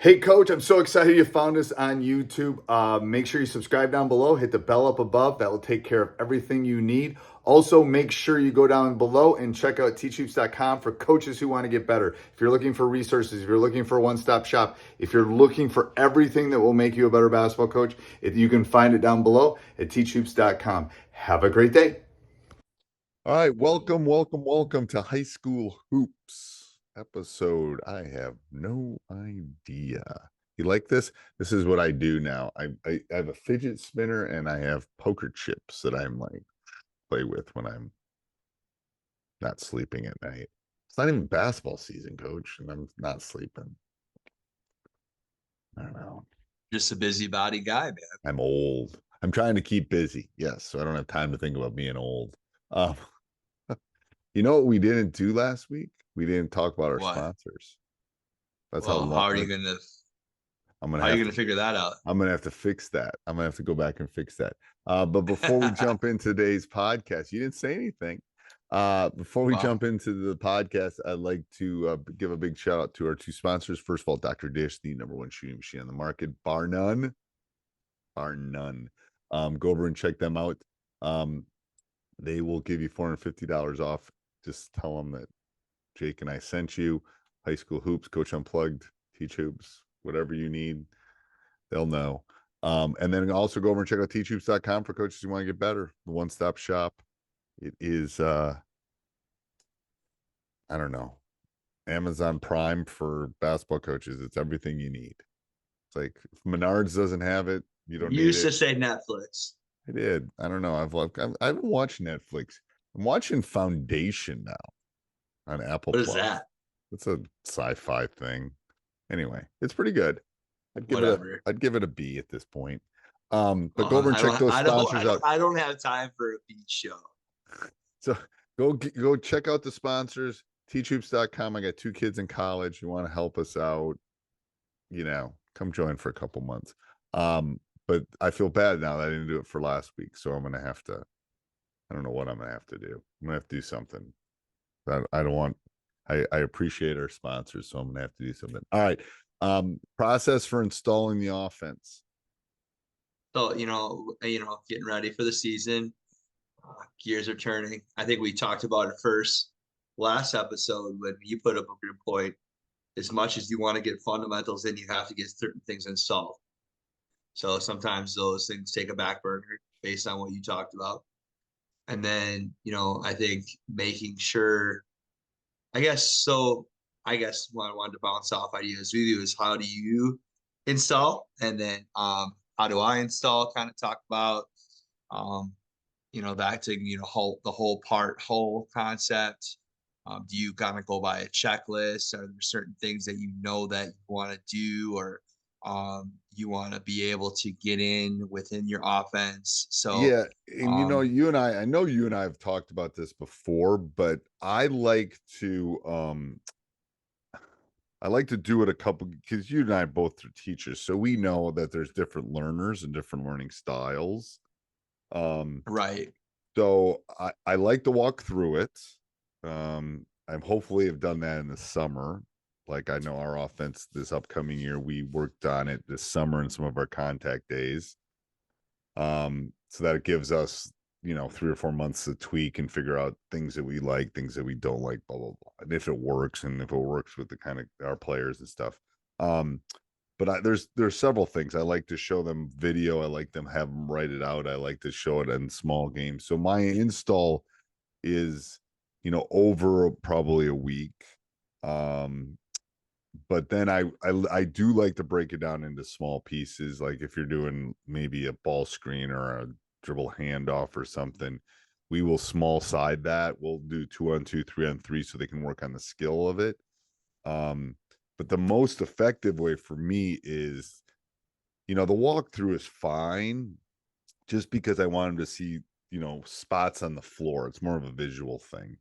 Hey, Coach, I'm so excited you found us on YouTube. Make sure you subscribe down below, hit the bell up above. That will take care of everything you need. Also, make sure you go down below and check out teachhoops.com for coaches who want to get better. If you're looking for resources, if you're looking for a one-stop shop, if you're looking for everything that will make you a better basketball coach, you can find it down below at teachhoops.com. Have a great day. All right, welcome to High School Hoops episode. I have no idea. You like this? This is what I do now. I have a fidget spinner and I have poker chips that I'm like play with when I'm not sleeping at night. It's not even basketball season, Coach, and I'm not sleeping. I don't know. Just a busybody guy, man. I'm old. I'm trying to keep busy. Yes, so I don't have time to think about being old. You know what we didn't do last week? We didn't talk about our sponsors. That's how are you gonna? How are you gonna figure that out? I'm gonna have to fix that. I'm gonna have to go back and fix that. But before we jump into today's podcast, you didn't say anything. Before we jump into the podcast, I'd like to give a big shout out to our two sponsors. First of all, Dr. Dish, the #1 shooting machine on the market, bar none. Go over and check them out. They will give you $450 off. Just tell them that Jake and I sent you. High School Hoops, Coach Unplugged, Teachhoops, whatever you need, they'll know. And then also go over and check out teachhoops.com for coaches who want to get better. The one-stop shop. It is I don't know, Amazon Prime for basketball coaches. It's everything you need. It's like if Menards doesn't have it, you don't need it. You used to say Netflix. I did. I don't know. I haven't watched Netflix. I'm watching Foundation now on Apple What Plus. is that? It's a sci-fi thing. Anyway, it's pretty good. I'd give it a B at this point. But go over and check those sponsors out. I don't have time for a B show. So go check out the sponsors. Teachhoops.com. I got 2 kids in college. You want to help us out? Come join for a couple months. But I feel bad now that I didn't do it for last week. So I'm going to have to, I don't know what I'm going to have to do. I'm going to have to do something. I appreciate our sponsors. So I'm going to have to do something. All right. Process for installing the offense. So, getting ready for the season, gears are turning. I think we talked about it last episode when you put up a good point. As much as you want to get fundamentals in, you have to get certain things installed. So sometimes those things take a back burner based on what you talked about. And then, I think making sure, I guess what I wanted to bounce off ideas with you is how do you install? And then how do I install? Kind of talk about, back to, the whole concept. Do you kind of go by a checklist? Are there certain things that that you want to do, or you want to be able to get in within your offense? So yeah, and you and I know you and I have talked about this before, but I like to do it a couple, because you and I both are teachers, so we know that there's different learners and different learning styles. Right. So I like to walk through it. I'm hopefully have done that in the summer. Like I know our offense this upcoming year, we worked on it this summer in some of our contact days. So that it gives us, 3 or 4 months to tweak and figure out things that we like, things that we don't like, blah, blah, blah. And if it works with the kind of our players and stuff. But there's several things. I like to show them video. I like them have them write it out. I like to show it in small games. So my install is, over probably a week. But then I do like to break it down into small pieces. Like if you're doing maybe a ball screen or a dribble handoff or something, we will small side that. We'll do 2-on-2, 3-on-3 so they can work on the skill of it. But the most effective way for me is, the walkthrough is fine just because I want them to see, spots on the floor. It's more of a visual thing.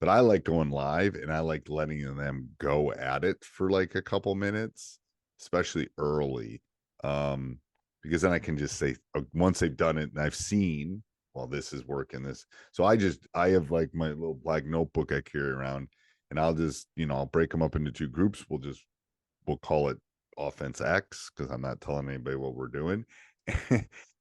But I like going live and I like letting them go at it for like a couple minutes, especially early. Because then I can just say, once they've done it and I've seen, well, this is working this. So I have like my little black notebook I carry around, and I'll just, I'll break them up into 2 groups. We'll just we'll call it offense X, because I'm not telling anybody what we're doing.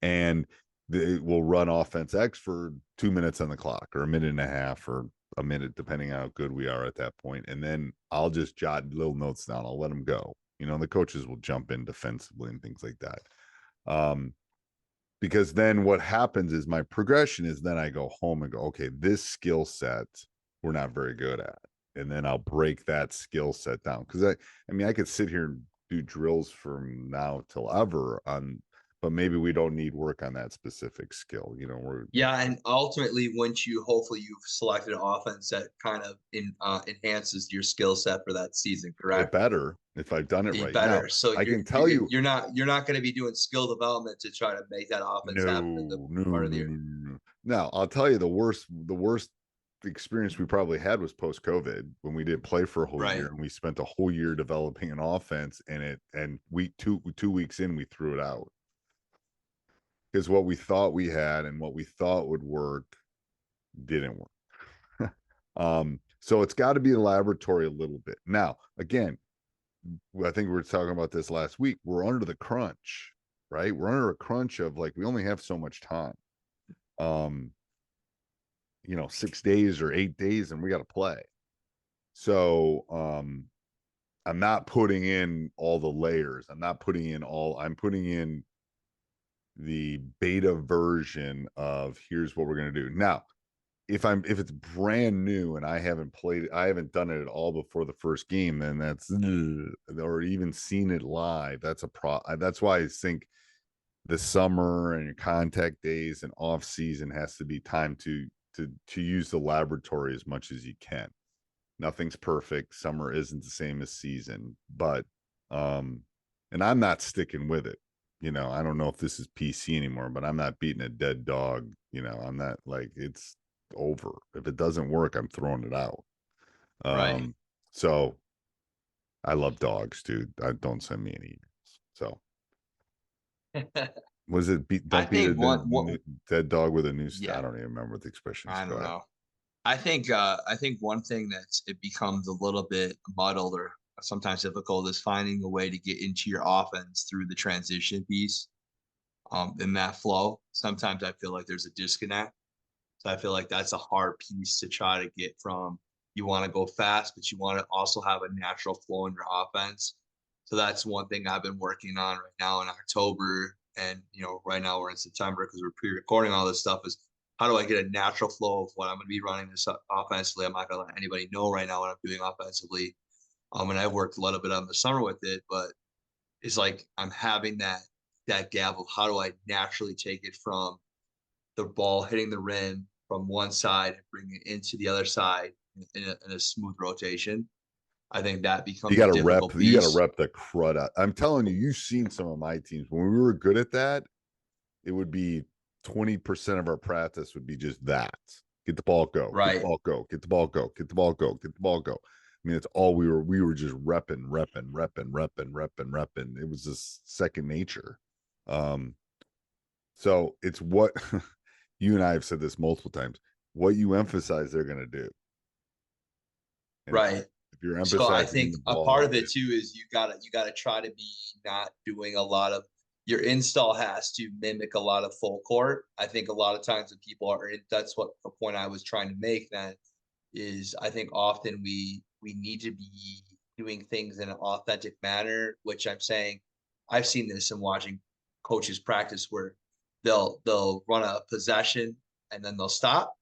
And we'll run offense X for 2 minutes on the clock, or a minute and a half, or a minute, depending on how good we are at that point. And then I'll just jot little notes down. I'll let them go. The coaches will jump in defensively and things like that. Because then what happens is my progression is then I go home and go, okay, this skill set we're not very good at. And then I'll break that skill set down. Because I could sit here and do drills from now till ever but maybe we don't need work on that specific skill. Yeah, and ultimately, once hopefully you've selected an offense that kind of enhances your skill set for that season, correct? Better if I've done it right. Better. Now, So I can tell you, you're not going to be doing skill development to try to make that offense happen in the part of the year. No. Now, I'll tell you the worst experience we probably had was post-COVID, when we didn't play for a whole year, and we spent a whole year developing an offense, and week 2 weeks in, we threw it out. Because what we thought we had and what we thought would work didn't work. So it's got to be a laboratory a little bit. Now, again, I think we were talking about this last week. We're under the crunch, right? We're under a crunch of, like, we only have so much time. 6 days or 8 days, and we got to play. So I'm not putting in all the layers. I'm putting in the beta version of, here's what we're going to do. Now, if it's brand new and I haven't done it at all before the first game, then or even seen it live, that's why I think the summer and your contact days and off season has to be time to use the laboratory as much as you can. Nothing's perfect. Summer isn't the same as season, but and I'm not sticking with it. I don't know if this is PC anymore, but I'm not beating a dead dog. I'm not, like, it's over. If it doesn't work, I'm throwing it out. Right. So I love dogs, dude. Don't send me any emails. So was it don't beat a dead dog with a noose? Yeah. I don't even remember what the expression is. I don't know. I think one thing it becomes a little bit muddled or sometimes difficult is finding a way to get into your offense through the transition piece. In that flow, sometimes I feel like there's a disconnect. So I feel like that's a hard piece to try to get from. You want to go fast, but you want to also have a natural flow in your offense. So that's one thing I've been working on right now in October. And, right now we're in September because we're pre-recording all this stuff, is how do I get a natural flow of what I'm going to be running this offensively? I'm not going to let anybody know right now what I'm doing offensively. And I've worked a little bit on the summer with it, but it's like I'm having that gap of how do I naturally take it from the ball hitting the rim from one side and bring it into the other side in a smooth rotation. I think that becomes you got to rep the crud out. I'm telling you, you've seen some of my teams. When we were good at that, it would be 20% of our practice would be just that. Get the ball, go. Right. Get the ball, go. Get the ball, go. Get the ball, go. Get the ball, go. I mean, it's all we were just repping. It was just second nature. So it's what you and I have said this multiple times. What you emphasize, they're going to do. And right. If you're emphasizing, so I think a part of it too is you gotta try to be not doing a lot of, your install has to mimic a lot of full court. I think a lot of times when people are that's what the point I was trying to make then is, I think often we need to be doing things in an authentic manner, which I'm saying I've seen this in watching coaches practice where they'll run a possession and then they'll stop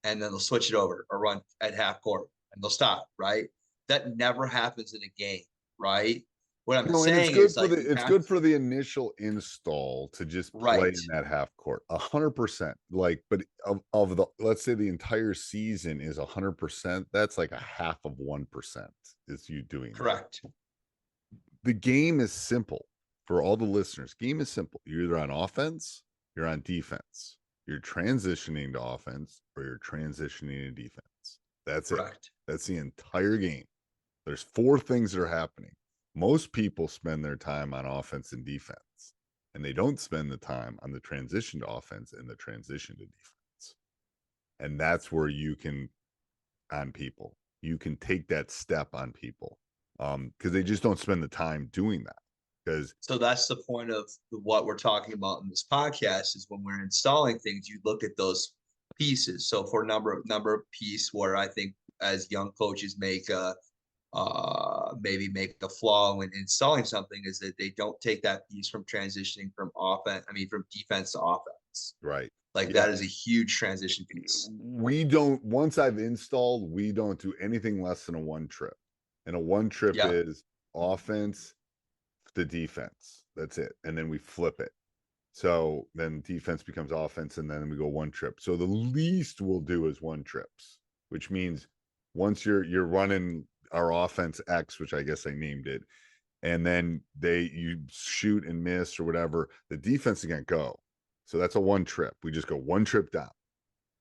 and then they'll switch it over or run at half court and they'll stop, right? That never happens in a game, right? What I'm saying is, like, it's good for the initial install to just play in that half court 100%. Like, but of the, let's say the entire season is 100%, that's like a half of 1% is you doing correct. That. The game is simple for all the listeners. Game is simple. You're either on offense, you're on defense. You're transitioning to offense or you're transitioning to defense. That's correct. It. That's the entire game. There's 4 things that are happening. Most people spend their time on offense and defense, and they don't spend the time on the transition to offense and the transition to defense. And that's where you can, on people, you can take that step on people. because they just don't spend the time doing that. Because So that's the point of what we're talking about in this podcast is when we're installing things, you look at those pieces. So for number of piece where I think as young coaches make maybe make a flaw when installing something is that they don't take that piece from transitioning from from defense to offense. right. Like Yeah. that is a huge transition piece. We don't, once I've installed, we don't do anything less than a one trip. And a one trip Yeah. is offense to defense. That's it. And then we flip it. So then defense becomes offense, and then we go one trip. So the least we'll do is one trips, which means once you're running our offense X, which I guess I named it, and then you shoot and miss or whatever, the defense is gonna go. So that's a one trip. We just go one trip down.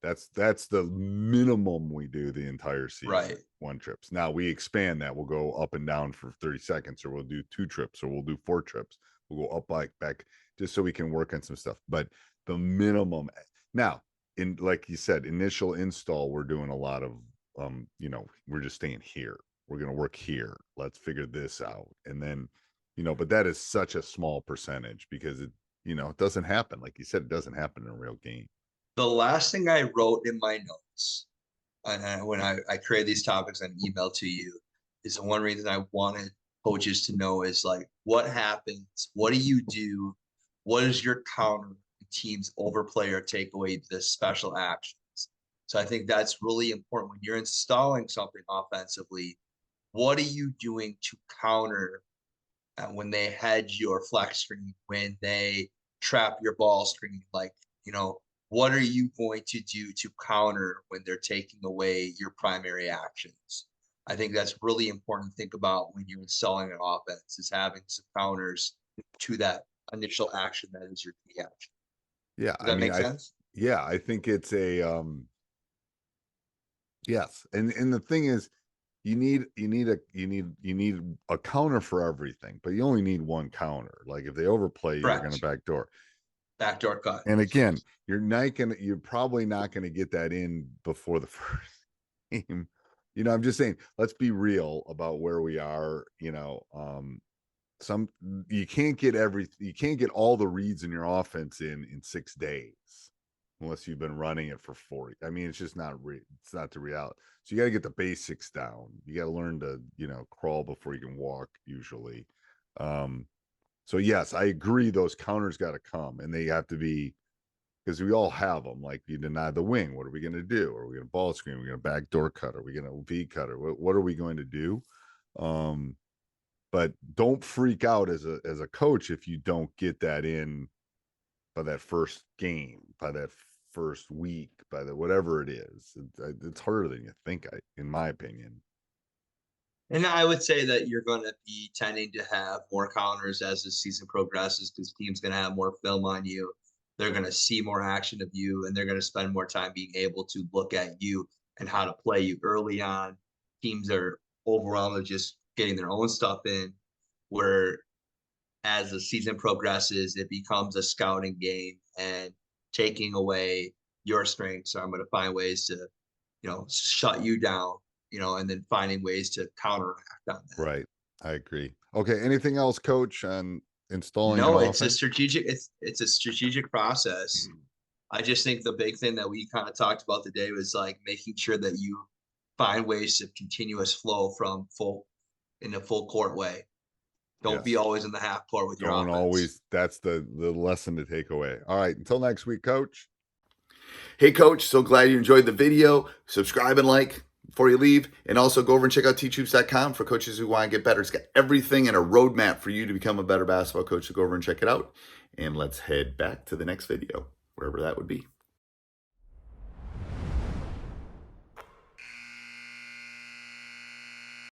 That's the minimum we do the entire season. Right. One trips. Now we expand that. We'll go up and down for 30 seconds, or we'll do two trips, or we'll do four trips. We'll go up, back, just so we can work on some stuff. But the minimum now, in like you said, initial install, we're doing a lot of we're just staying here. We're gonna work here. Let's figure this out. And then, but that is such a small percentage because it doesn't happen. Like you said, it doesn't happen in a real game. The last thing I wrote in my notes when I created these topics and emailed to you is the one reason I wanted coaches to know is like, what happens? What do you do? What is your counter when teams overplay or take away the special actions? So I think that's really important when you're installing something offensively. What are you doing to counter when they hedge your flex screen, when they trap your ball screen? Like, what are you going to do to counter when they're taking away your primary actions? I think that's really important to think about when you're installing an offense, is having some counters to that initial action that is your key action. Yeah. Does that make sense? Yeah, I think it's a yes. And the thing is, you need a counter for everything, but you only need one counter. Like if they overplay, you're going to backdoor. Backdoor cut. And again, you're probably not going to get that in before the first game. I'm just saying, let's be real about where we are. You can't get all the reads in your offense in 6 days unless you've been running it for 40. I mean, it's just not it's not the reality. So you got to get the basics down. You got to learn to, crawl before you can walk usually. So yes, I agree. Those counters got to come, and they have to be, because we all have them. Like, you deny the wing, what are we going to do? Are we going to ball screen? Are we going to backdoor cut? Are we going to V cutter? What are we going to do? But don't freak out as a coach if you don't get that in by that first game, by that first week, by the whatever it is. It's harder than you think, in my opinion. And I would say that you're going to be tending to have more counters as the season progresses, because team's going to have more film on you. They're going to see more action of you, and they're going to spend more time being able to look at you and how to play you early on. Teams are overall just getting their own stuff in, where as the season progresses, it becomes a scouting game and taking away your strengths. So I'm going to find ways to, shut you down, and then finding ways to counteract on that. Right. I agree. Okay. Anything else, Coach, on installing? No, it's a strategic process. I just think the big thing that we kind of talked about today was like making sure that you find ways of continuous flow in a full court way. Don't be always in the half court with your offense. Don't always. That's the lesson to take away. All right. Until next week, Coach. Hey, Coach. So glad you enjoyed the video. Subscribe and like before you leave. And also go over and check out teachhoops.com for coaches who want to get better. It's got everything and a roadmap for you to become a better basketball coach. So go over and check it out. And let's head back to the next video, wherever that would be.